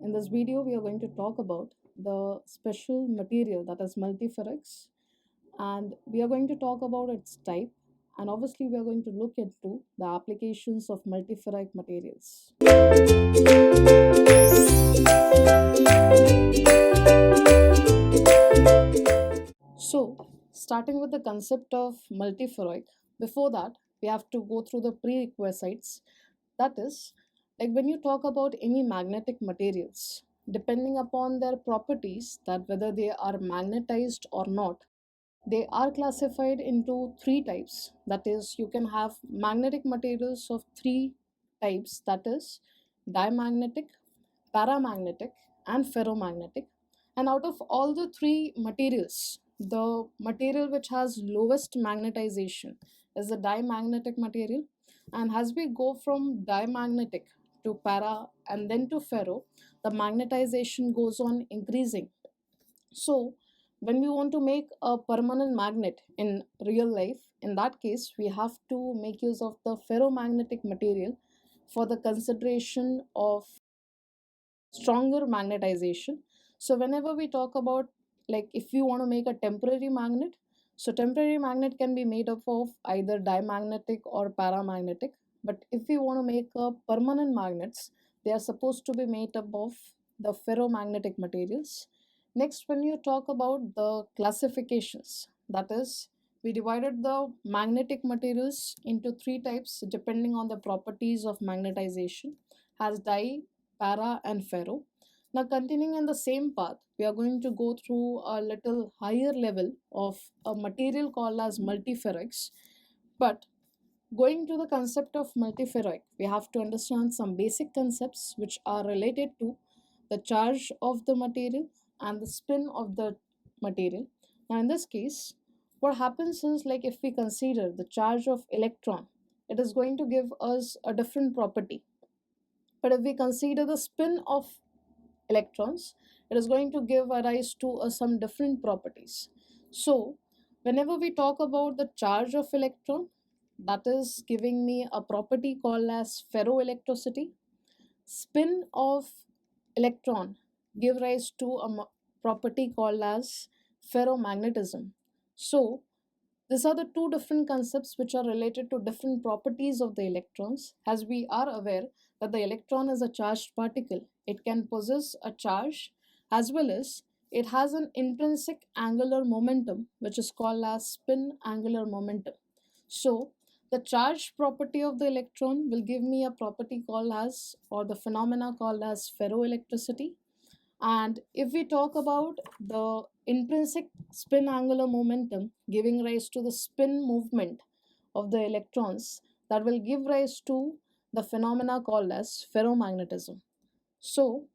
In this video, we are going to talk about the special material that is multiferrics, and we are going to talk about its type, and obviously, we are going to look into the applications of multiferric materials. So, starting with the concept of multiferric, before that, we have to go through the prerequisites. That is, like when you talk about any magnetic materials, depending upon their properties, that whether they are magnetized or not, they are classified into three types. That is, you can have magnetic materials of three types, that is, diamagnetic, paramagnetic, and ferromagnetic. And out of all the three materials, the material which has lowest magnetization is the diamagnetic material. And as we go from diamagnetic to para and then to ferro, the magnetization goes on increasing. So, when we want to make a permanent magnet in real life, in that case, we have to make use of the ferromagnetic material for the consideration of stronger magnetization. So whenever we talk about, like, if you want to make a temporary magnet, so temporary magnet can be made up of either diamagnetic or paramagnetic. But if we want to make a permanent magnets, they are supposed to be made up of the ferromagnetic materials. Next, when you talk about the classifications, that is, we divided the magnetic materials into three types depending on the properties of magnetization, as di, para, and ferro. Now, continuing in the same path, we are going to go through a little higher level of a material called as multiferrics. But going to the concept of multiferric, we have to understand some basic concepts which are related to the charge of the material and the spin of the material. Now, in this case, what happens is, like, if we consider the charge of electron, it is going to give us a different property. But if we consider the spin of electrons, it is going to give a rise to some different properties. So, whenever we talk about the charge of electron, that is giving me a property called as ferroelectricity. Spin of electron give rise to a property called as ferromagnetism. So, these are the two different concepts which are related to different properties of the electrons. As we are aware that the electron is a charged particle, it can possess a charge as well as it has an intrinsic angular momentum which is called as spin angular momentum. So, the charge property of the electron will give me a property called as, or the phenomena called as, ferroelectricity. And if we talk about the intrinsic spin angular momentum giving rise to the spin movement of the electrons, that will give rise to the phenomena called as ferromagnetism. So,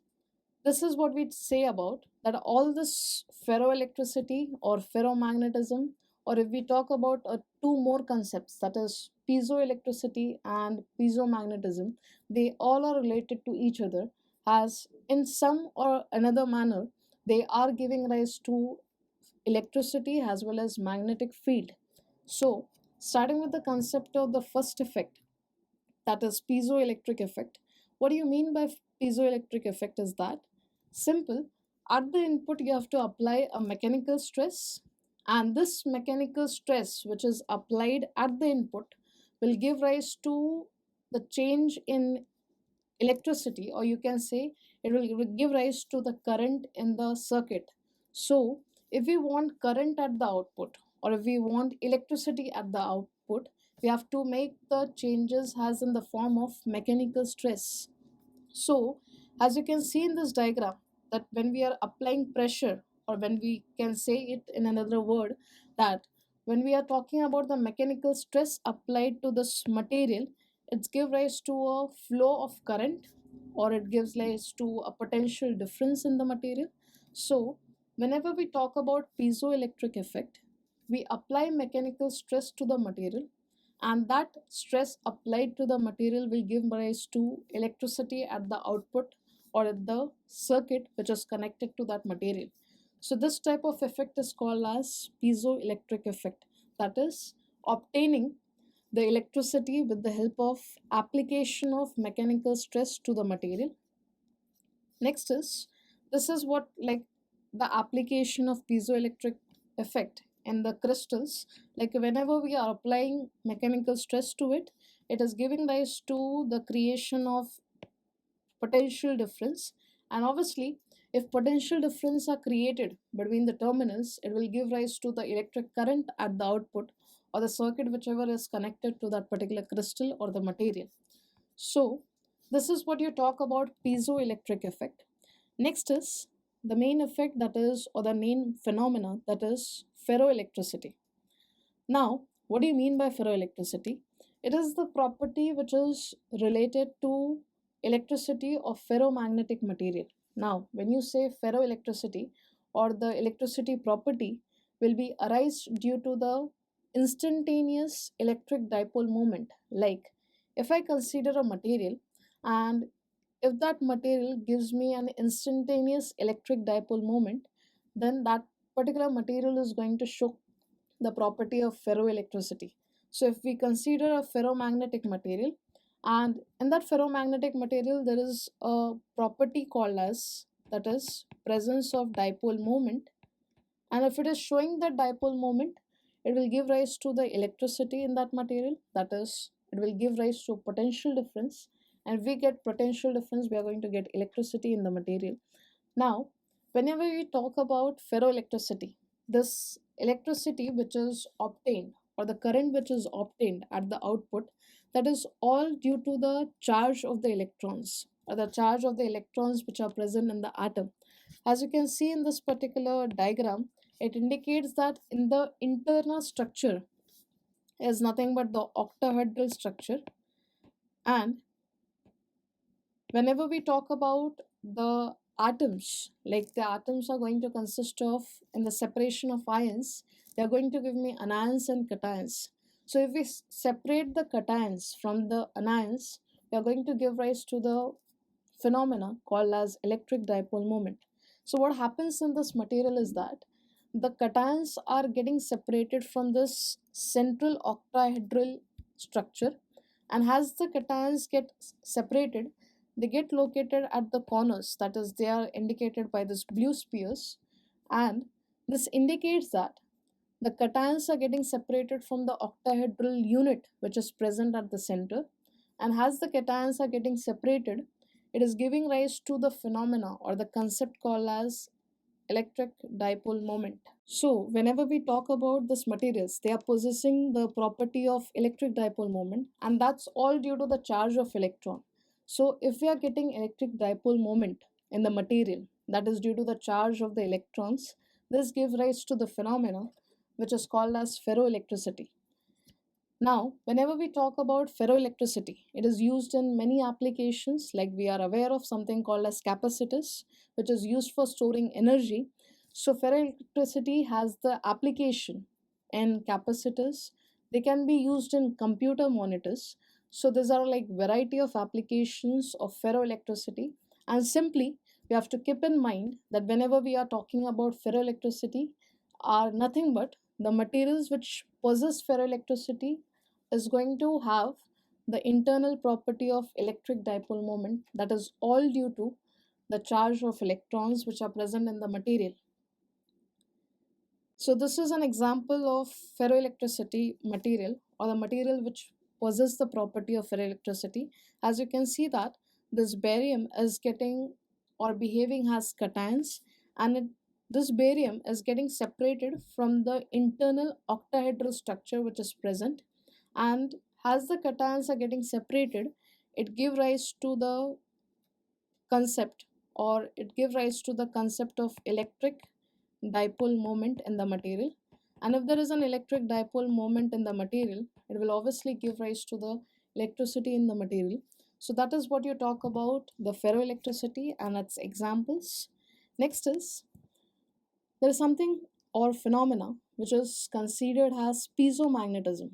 this is what we say about that all this ferroelectricity or ferromagnetism, or if we talk about two more concepts, that is piezoelectricity and piezomagnetism, they all are related to each other, as in some or another manner they are giving rise to electricity as well as magnetic field. So, starting with the concept of the first effect, that is piezoelectric effect. What do you mean by piezoelectric effect? Is that simple? At the input, you have to apply a mechanical stress, and this mechanical stress, which is applied at the input, will give rise to the change in electricity, or you can say it will give rise to the current in the circuit. So, if we want current at the output, or if we want electricity at the output, we have to make the changes as in the form of mechanical stress. So, as you can see in this diagram, that when we are applying pressure, or when we can say it in another word, that when we are talking about the mechanical stress applied to this material, it gives rise to a flow of current, or it gives rise to a potential difference in the material. So, whenever we talk about piezoelectric effect, we apply mechanical stress to the material, and that stress applied to the material will give rise to electricity at the output or at the circuit which is connected to that material. So this type of effect is called as piezoelectric effect, that is obtaining the electricity with the help of application of mechanical stress to the material. Next is, this is what like the application of piezoelectric effect in the crystals. Like whenever we are applying mechanical stress to it, it is giving rise to the creation of potential difference. And obviously, if potential difference are created between the terminals, it will give rise to the electric current at the output or the circuit whichever is connected to that particular crystal or the material. So this is what you talk about piezoelectric effect. Next is the main effect, that is, or the main phenomena, that is ferroelectricity. Now, what do you mean by ferroelectricity? It is the property which is related to electricity of ferromagnetic material. Now, when you say ferroelectricity, or the electricity property will be arise due to the instantaneous electric dipole moment. Like if I consider a material, and if that material gives me an instantaneous electric dipole moment, then that particular material is going to show the property of ferroelectricity. So if we consider a ferromagnetic material, and in that ferromagnetic material there is a property called as, that is, presence of dipole moment, and if it is showing the dipole moment, it will give rise to the electricity in that material, that is, it will give rise to potential difference, and if we get potential difference, we are going to get electricity in the material. Now, whenever we talk about ferroelectricity, this electricity which is obtained, or the current which is obtained at the output, that is all due to the charge of the electrons, or the charge of the electrons which are present in the atom. As you can see in this particular diagram, it indicates that in the internal structure is nothing but the octahedral structure. And whenever we talk about the atoms, like the atoms are going to consist of, in the separation of ions, they are going to give me anions and cations. So if we separate the cations from the anions, we are going to give rise to the phenomena called as electric dipole moment. So what happens in this material is that the cations are getting separated from this central octahedral structure, and as the cations get separated, they get located at the corners, that is, they are indicated by this blue spheres, and this indicates that the cations are getting separated from the octahedral unit which is present at the center, and as the cations are getting separated, it is giving rise to the phenomena or the concept called as electric dipole moment. So, whenever we talk about these materials, they are possessing the property of electric dipole moment, and that's all due to the charge of electron. So, if we are getting electric dipole moment in the material, that is due to the charge of the electrons, this gives rise to the phenomena which is called as ferroelectricity. Now, whenever we talk about ferroelectricity, it is used in many applications, like we are aware of something called as capacitors, which is used for storing energy. So, ferroelectricity has the application in capacitors. They can be used in computer monitors. So, these are like variety of applications of ferroelectricity. And simply, we have to keep in mind that whenever we are talking about ferroelectricity, are nothing but the materials which possess ferroelectricity is going to have the internal property of electric dipole moment, that is all due to the charge of electrons which are present in the material. So this is an example of ferroelectricity material, or the material which possess the property of ferroelectricity. As you can see that this barium is getting or behaving as cations, and this barium is getting separated from the internal octahedral structure which is present, and as the cations are getting separated, it give rise to the concept, or it give rise to the concept of electric dipole moment in the material. And if there is an electric dipole moment in the material, it will obviously give rise to the electricity in the material. So that is what you talk about the ferroelectricity and its examples. Next is, there is something or phenomena which is considered as piezomagnetism.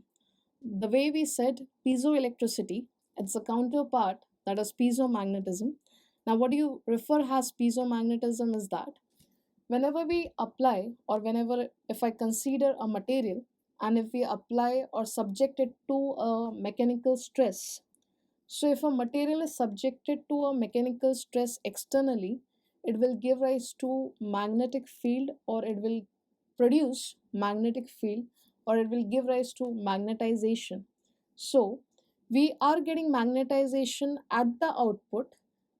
The way we said piezoelectricity, it's a counterpart, that is piezomagnetism. Now what you refer as piezomagnetism is that whenever we apply, or whenever, if I consider a material, and if we apply or subject it to a mechanical stress, So if a material is subjected to a mechanical stress externally, it will give rise to magnetic field, or it will produce magnetic field, or it will give rise to magnetization. So we are getting magnetization at the output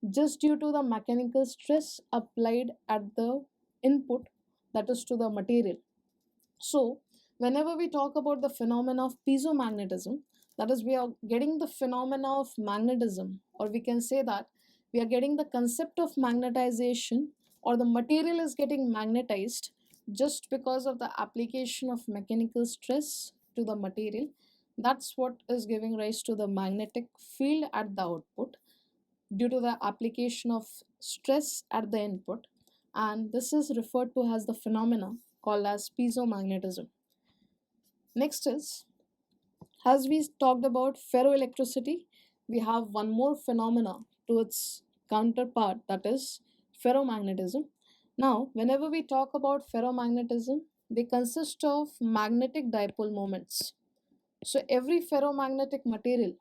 just due to the mechanical stress applied at the input, that is to the material. So, whenever we talk about the phenomena of piezomagnetism, that is, we are getting the phenomena of magnetism, or we can say that we are getting the concept of magnetization, or the material is getting magnetized just because of the application of mechanical stress to the material. That's what is giving rise to the magnetic field at the output due to the application of stress at the input, and this is referred to as the phenomena called as piezomagnetism. Next is, as we talked about ferroelectricity, we have one more phenomena to its counterpart, that is ferromagnetism. Now, whenever we talk about ferromagnetism, they consist of magnetic dipole moments. So every ferromagnetic material,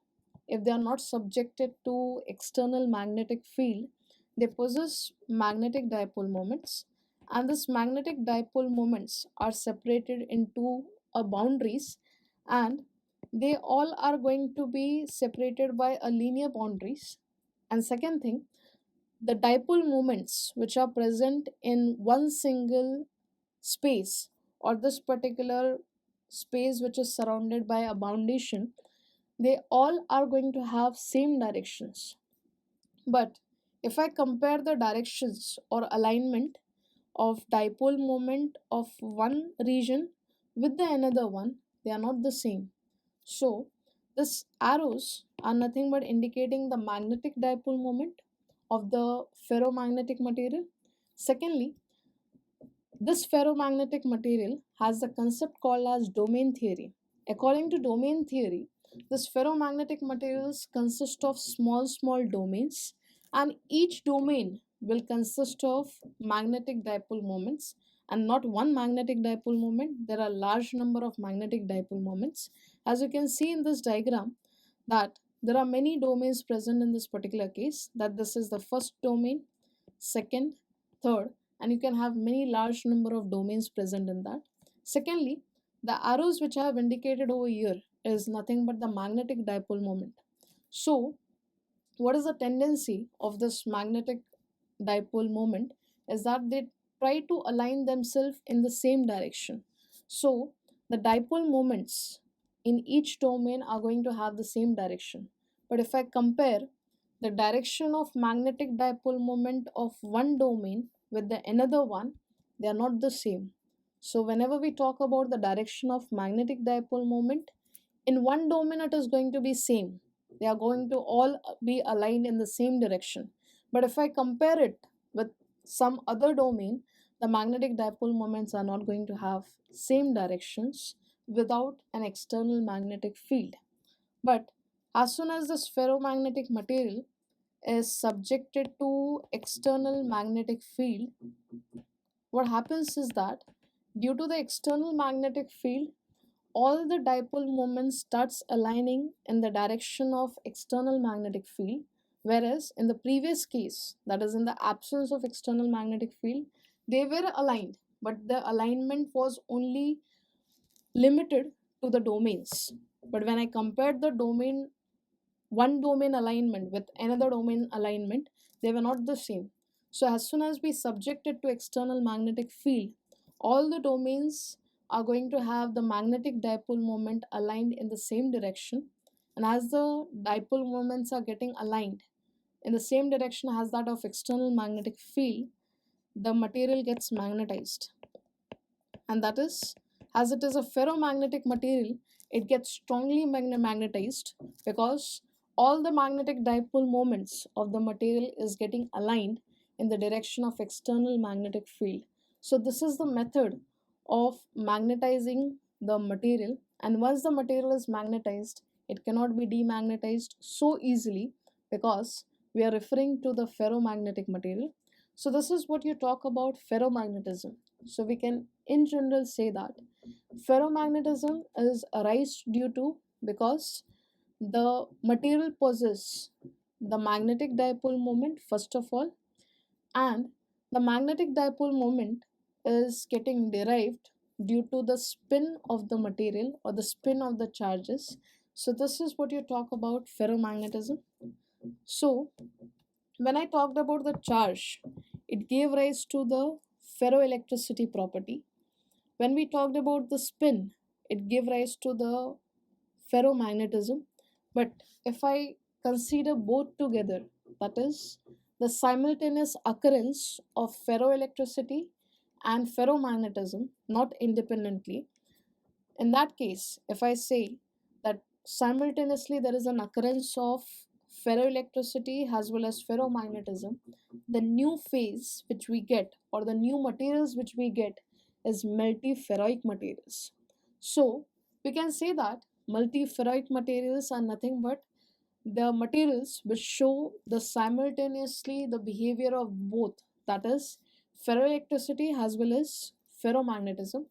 if they are not subjected to external magnetic field, they possess magnetic dipole moments, and this magnetic dipole moments are separated into a boundaries, and they all are going to be separated by a linear boundaries. And second thing, the dipole moments which are present in one single space, or this particular space which is surrounded by a boundation, they all are going to have same directions. But if I compare the directions or alignment of dipole moment of one region with the another one, they are not the same. So this arrows are nothing but indicating the magnetic dipole moment of the ferromagnetic material. Secondly, this ferromagnetic material has the concept called as domain theory. According to domain theory, this ferromagnetic materials consist of small domains, and each domain will consist of magnetic dipole moments, and not one magnetic dipole moment. There are large number of magnetic dipole moments. As you can see in this diagram, that there are many domains present in this particular case, that this is the first domain, second, third, and you can have many large number of domains present in that. Secondly, the arrows which I have indicated over here is nothing but the magnetic dipole moment. So what is the tendency of this magnetic dipole moment is that they try to align themselves in the same direction. So the dipole moments in each domain are going to have the same direction. But if I compare the direction of magnetic dipole moment of one domain with the another one, they are not the same. So whenever we talk about the direction of magnetic dipole moment, in one domain it is going to be same. They are going to all be aligned in the same direction. But if I compare it with some other domain, the magnetic dipole moments are not going to have same directions without an external magnetic field. But as soon as this ferromagnetic material is subjected to external magnetic field, what happens is that due to the external magnetic field, all the dipole moments starts aligning in the direction of external magnetic field, whereas in the previous case, that is in the absence of external magnetic field, they were aligned, but the alignment was only limited to the domains. But when I compared the domain, one domain alignment with another domain alignment, they were not the same. So as soon as we subject it to external magnetic field, all the domains are going to have the magnetic dipole moment aligned in the same direction, and as the dipole moments are getting aligned in the same direction as that of external magnetic field, the material gets magnetized. And that is, as it is a ferromagnetic material, it gets strongly magnetized because all the magnetic dipole moments of the material is getting aligned in the direction of external magnetic field. So this is the method of magnetizing the material, and once the material is magnetized, it cannot be demagnetized so easily because we are referring to the ferromagnetic material. So this is what you talk about ferromagnetism. So we can in general say that ferromagnetism is arised due to, because the material possesses the magnetic dipole moment first of all, and the magnetic dipole moment is getting derived due to the spin of the material or the spin of the charges. So this is what you talk about ferromagnetism. So when I talked about the charge, it gave rise to the ferroelectricity property. When we talked about the spin, it gave rise to the ferromagnetism. But if I consider both together, that is, the simultaneous occurrence of ferroelectricity and ferromagnetism, not independently, in that case, if I say that simultaneously there is an occurrence of ferroelectricity as well as ferromagnetism, the new phase which we get or the new materials which we get is multiferroic materials. So we can say that multiferroic materials are nothing but the materials which show the simultaneously the behavior of both, that is ferroelectricity as well as ferromagnetism,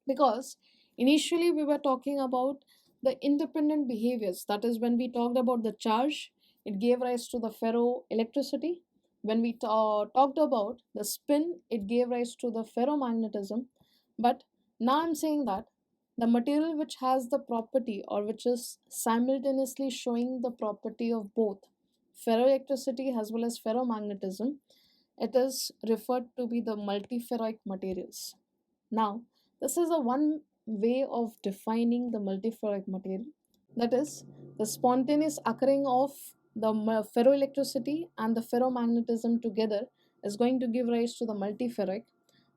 because initially we were talking about the independent behaviors, that is when we talked about the charge, it gave rise to the ferroelectricity. When we talked about the spin, it gave rise to the ferromagnetism. But now I'm saying that the material which has the property or which is simultaneously showing the property of both ferroelectricity as well as ferromagnetism, it is referred to be the multiferroic materials. Now, this is a one way of defining the multiferroic material. That is, the spontaneous occurring of the ferroelectricity and the ferromagnetism together is going to give rise to the multiferroic.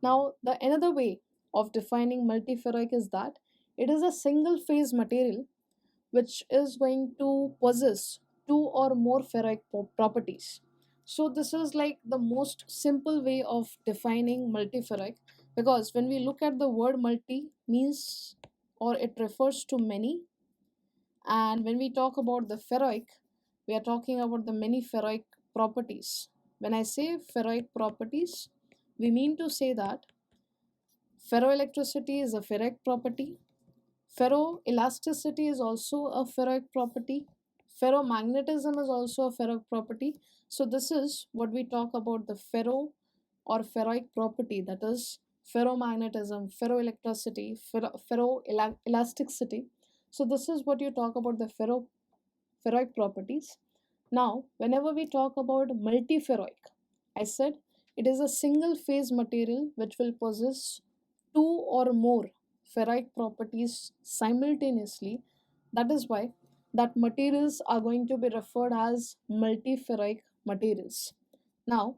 Now, the another way of defining multiferroic is that it is a single phase material which is going to possess two or more ferroic properties. So this is like the most simple way of defining multiferroic, because when we look at the word multi means or it refers to many, and when we talk about the ferroic, we are talking about the many ferroic properties. When I say ferroic properties, we mean to say that ferroelectricity is a ferroic property. Ferroelasticity is also a ferroic property. Ferromagnetism is also a ferroic property. So this is what we talk about the ferro or ferroic property, that is ferromagnetism, ferroelectricity, ferroelasticity. So this is what you talk about the ferroic properties. Now, whenever we talk about multiferroic, I said it is a single phase material which will possess two or more ferrite properties simultaneously. That is why that materials are going to be referred as multiferroic materials. Now,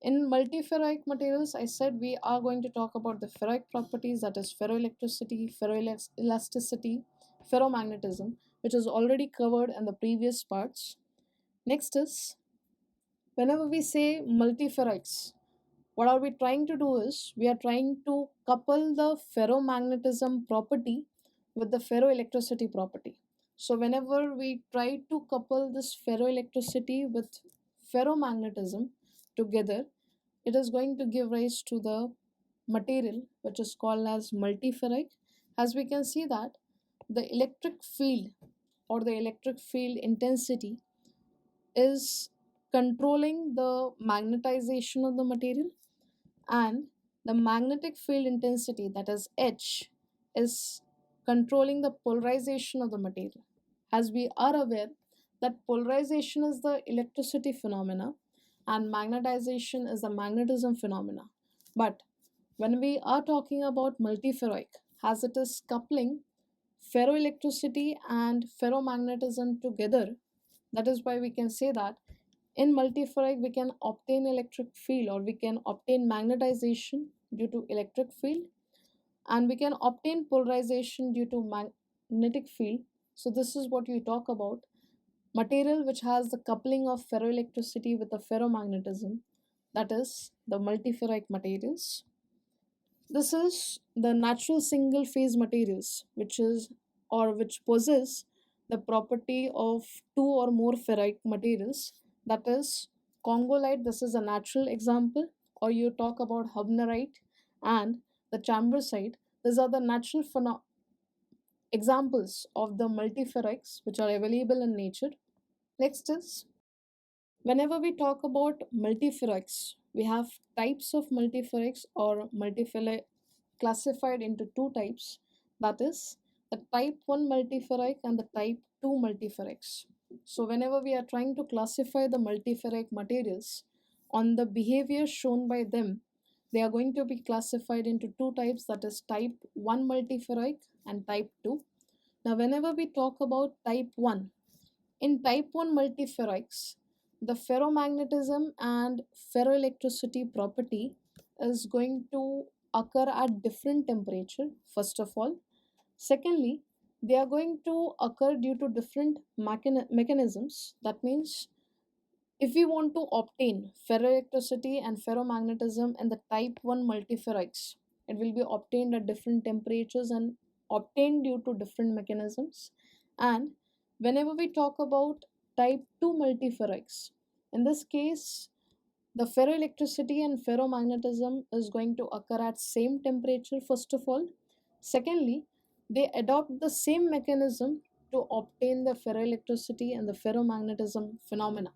in multiferroic materials, I said we are going to talk about the ferroic properties, that is ferroelectricity, ferroelasticity, ferromagnetism, which is already covered in the previous parts. Next is, whenever we say multiferroics, what are we trying to do is we are trying to couple the ferromagnetism property with the ferroelectricity property. So whenever we try to couple this ferroelectricity with ferromagnetism together, it is going to give rise to the material which is called as multiferric. As we can see that the electric field or the electric field intensity is controlling the magnetization of the material, and the magnetic field intensity, that is H, is controlling the polarization of the material. As we are aware that polarization is the electricity phenomena and magnetization is the magnetism phenomena. But when we are talking about multiferroic, as it is coupling ferroelectricity and ferromagnetism together, that is why we can say that in multiferric we can obtain electric field or we can obtain magnetization due to electric field, and we can obtain polarization due to magnetic field. So this is what we talk about material which has the coupling of ferroelectricity with the ferromagnetism, that is the multiferric materials. This is the natural single phase materials which is or which possess the property of two or more ferrite materials, that is congolite, this is a natural example, or you talk about hubnerite and the chambersite, these are the natural examples of the multiferrics which are available in nature. Next is, whenever we talk about multiferrics, we have types of multiferrics or multiferric classified into two types, that is the type 1 multiferric and the type 2 multiferrics. So whenever we are trying to classify the multiferric materials on the behavior shown by them, they are going to be classified into two types, that is type 1 multiferric and type 2. Now whenever we talk about type 1, in type 1 multiferrics, the ferromagnetism and ferroelectricity property is going to occur at different temperature, first of all. Secondly, they are going to occur due to different mechanisms. That means if we want to obtain ferroelectricity and ferromagnetism in the type 1 multiferrics, it will be obtained at different temperatures and obtained due to different mechanisms. And whenever we talk about type 2 multiferrics, in this case, the ferroelectricity and ferromagnetism is going to occur at same temperature, first of all. Secondly, they adopt the same mechanism to obtain the ferroelectricity and the ferromagnetism phenomena.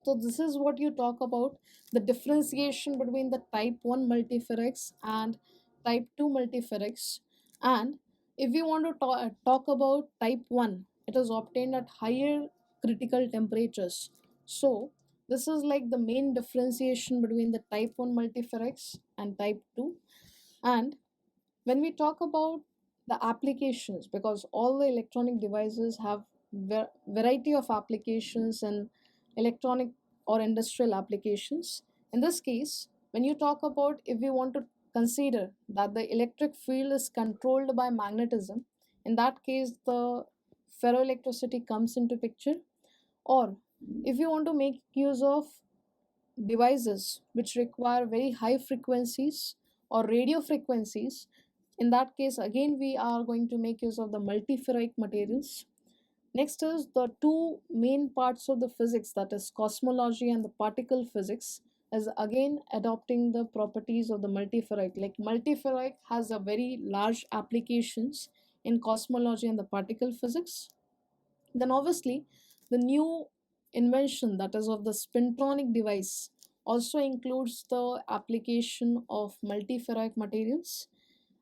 So this is what you talk about the differentiation between the type 1 multiferrics and type 2 multiferrics. And if we want to talk about type 1, it is obtained at higher critical temperatures. So this is like the main differentiation between the type 1 multiferrics and type 2. And when we talk about the applications, because all the electronic devices have variety of applications and electronic or industrial applications. In this case, when you talk about, if we want to consider that the electric field is controlled by magnetism, in that case the ferroelectricity comes into picture. Or if you want to make use of devices which require very high frequencies or radio frequencies, in that case again we are going to make use of the multiferric materials. Next is the two main parts of the physics, that is cosmology and the particle physics, is again adopting the properties of the multiferric. Like multiferric has a very large applications in cosmology and the particle physics. Then obviously the new invention, that is of the spintronic device, also includes the application of multiferric materials.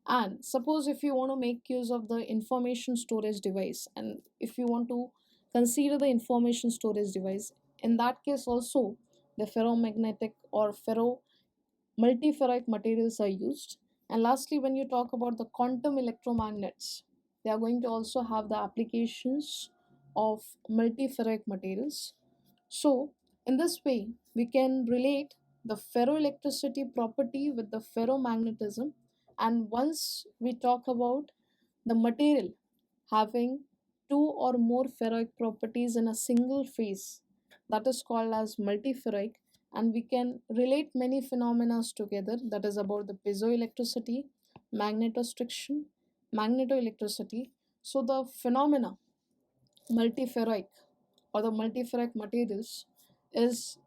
And suppose if you want to make use of the information storage device, and if you want to consider the information storage device, in that case also the ferromagnetic or ferro multiferric materials are used. And lastly, when you talk about the quantum electromagnets, they are going to also have the applications of multiferric materials. So in this way we can relate the ferroelectricity property with the ferromagnetism. And once we talk about the material having two or more ferroic properties in a single phase, that is called as multiferric. And we can relate many phenomena together, that is about the piezoelectricity, magnetostriction, magnetoelectricity. So the phenomena multiferric or the multiferric materials is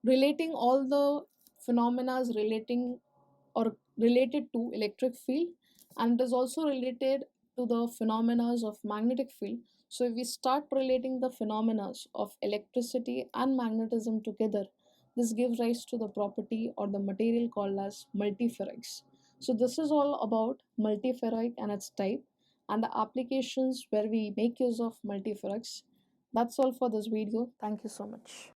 relating all the phenomena relating or related to electric field, and it is also related to the phenomena of magnetic field. So if we start relating the phenomena of electricity and magnetism together, this gives rise to the property or the material called as multiferrics. So this is all about multiferric and its type and the applications where we make use of multiferrics. That's all for this video. Thank you so much.